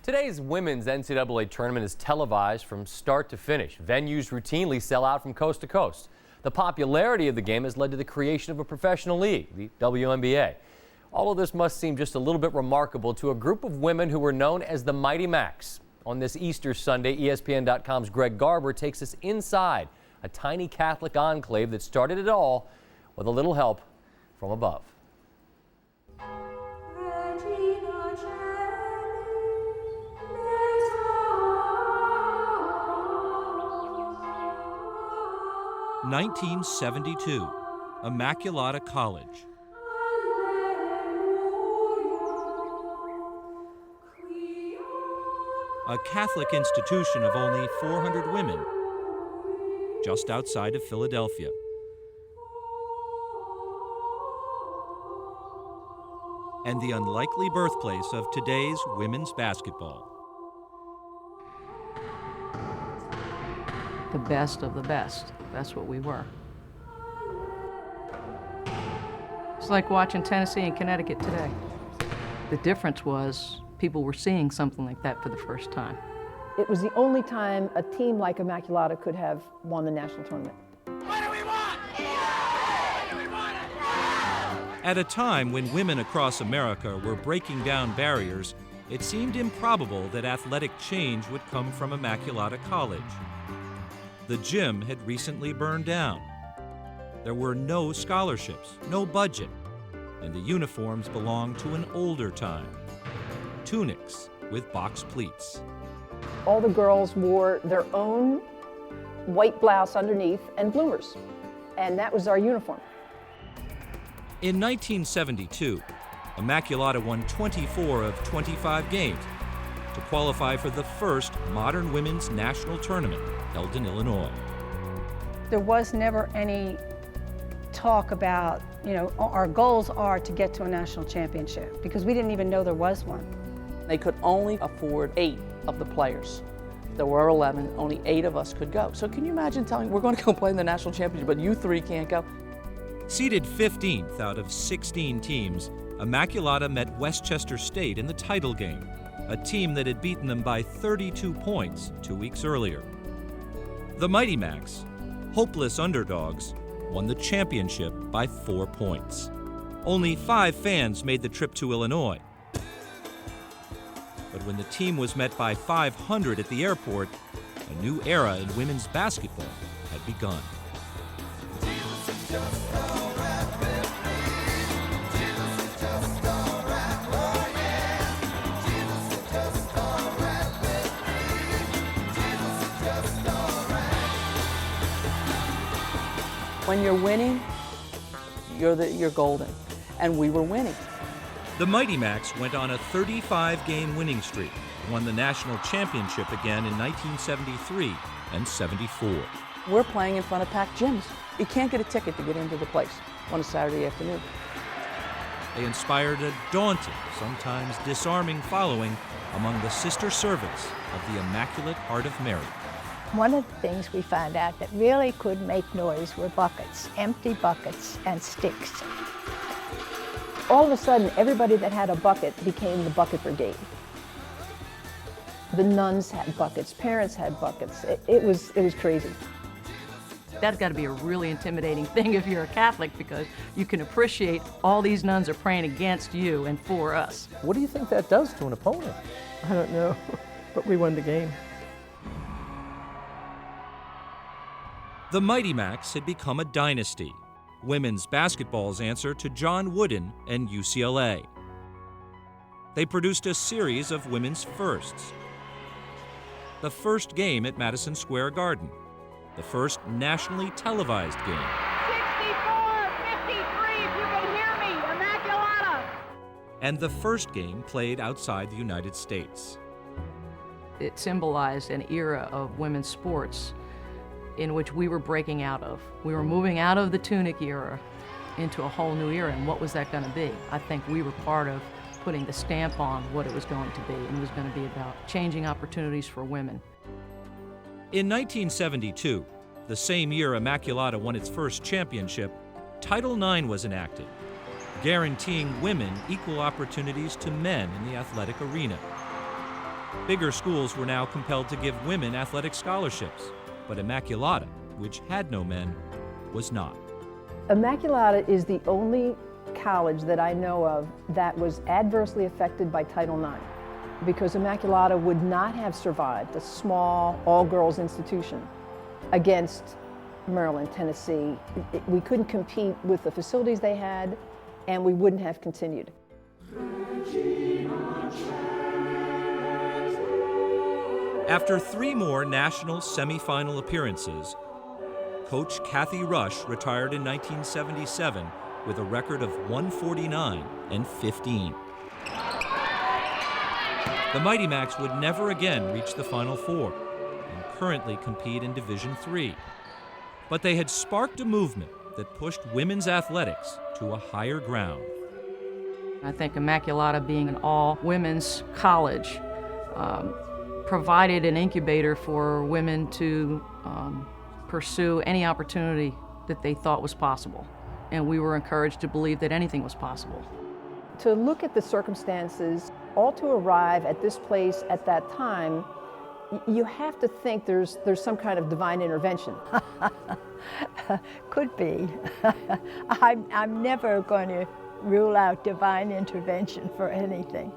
Today's women's NCAA tournament is televised from start to finish. Venues routinely sell out from coast to coast. The popularity of the game has led to the creation of a professional league, the WNBA. All of this must seem just a little bit remarkable to a group of women who were known as the Mighty Macs. On this Easter Sunday, ESPN.com's Greg Garber takes us inside a tiny Catholic enclave that started it all with a little help from above. (1972), Immaculata College. A Catholic institution of only 400 women, just outside of Philadelphia. And the unlikely birthplace of today's women's basketball. The best of the best. That's what we were. It's like watching Tennessee and Connecticut today. The difference was people were seeing something like that for the first time. It was the only time a team like Immaculata could have won the national tournament. What do we want? What do we want? At a time when women across America were breaking down barriers, it seemed improbable that athletic change would come from Immaculata College. The gym had recently burned down. There were no scholarships, no budget, and the uniforms belonged to an older time. Tunics with box pleats. All the girls wore their own white blouse underneath and bloomers, and that was our uniform. In 1972, Immaculata won 24 of 25 games to qualify for the first modern women's national tournament held in Illinois. There was never any talk about, our goals are to get to a national championship, because we didn't even know there was one. They could only afford 8 of the players. There were 11, only 8 of us could go. So can you imagine telling, we're going to go play in the national championship, but you 3 can't go? Seeded 15th out of 16 teams, Immaculata met Westchester State in the title game, a team that had beaten them by 32 points 2 weeks earlier. The Mighty Macs, hopeless underdogs, won the championship by 4 points. Only 5 fans made the trip to Illinois. But when the team was met by 500 at the airport, a new era in women's basketball had begun. When you're winning, you're golden. And we were winning. The Mighty Macs went on a 35-game winning streak, won the national championship again in 1973 and 74. We're playing in front of packed gyms. You can't get a ticket to get into the place on a Saturday afternoon. They inspired a daunting, sometimes disarming following among the sister servants of the Immaculate Heart of Mary. One of the things we found out that really could make noise were buckets, empty buckets and sticks. All of a sudden, everybody that had a bucket became the bucket brigade. The nuns had buckets, parents had buckets. It was crazy. That's got to be a really intimidating thing if you're a Catholic, because you can appreciate all these nuns are praying against you and for us. What do you think that does to an opponent? I don't know, but we won the game. The Mighty Macs had become a dynasty, women's basketball's answer to John Wooden and UCLA. They produced a series of women's firsts. The first game at Madison Square Garden, the first nationally televised game. 64-53, if you can hear me, Immaculata. And the first game played outside the United States. It symbolized an era of women's sports in which we were breaking out of. We were moving out of the tunic era into a whole new era, and what was that going to be? I think we were part of putting the stamp on what it was going to be, and it was going to be about changing opportunities for women. In 1972, the same year Immaculata won its first championship, Title IX was enacted, guaranteeing women equal opportunities to men in the athletic arena. Bigger schools were now compelled to give women athletic scholarships, but Immaculata, which had no men, was not. Immaculata is the only college that I know of that was adversely affected by Title IX, because Immaculata would not have survived, a small all-girls institution, against Maryland, Tennessee. We couldn't compete with the facilities they had, and we wouldn't have continued. After 3 more national semifinal appearances, Coach Kathy Rush retired in 1977 with a record of 149-15. The Mighty Macs would never again reach the Final Four and currently compete in Division III. But they had sparked a movement that pushed women's athletics to a higher ground. I think Immaculata, being an all-women's college, provided an incubator for women to pursue any opportunity that they thought was possible. And we were encouraged to believe that anything was possible. To look at the circumstances, all to arrive at this place at that time, you have to think there's some kind of divine intervention. Could be. I'm never going to rule out divine intervention for anything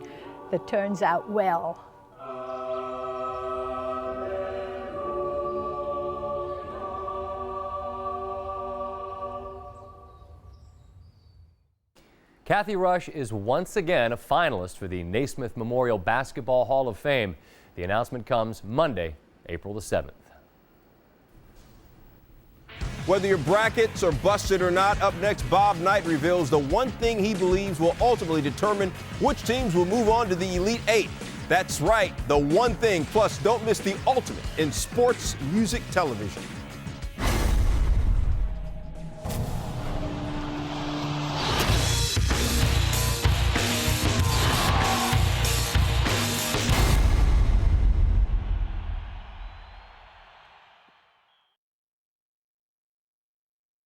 that turns out well. Kathy Rush is once again a finalist for the Naismith Memorial Basketball Hall of Fame. The announcement comes Monday, April the 7th. Whether your brackets are busted or not, up next, Bob Knight reveals the one thing he believes will ultimately determine which teams will move on to the Elite Eight. That's right, the one thing. Plus, don't miss the ultimate in sports music television.